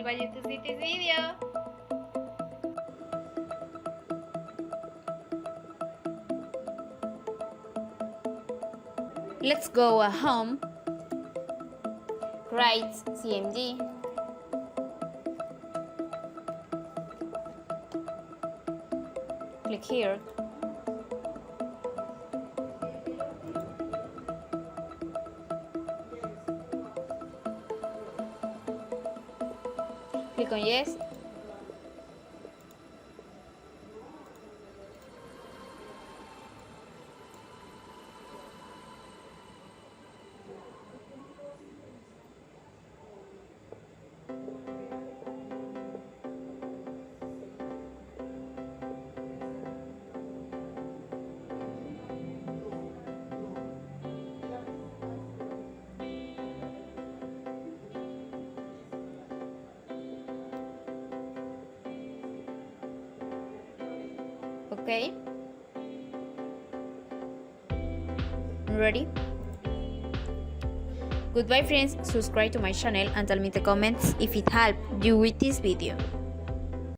want you to see this video. Let's go at home, write cmd, click here, click on yes. Okay, ready? Goodbye friends, subscribe to my channel and tell me in the comments if it helped you with this video.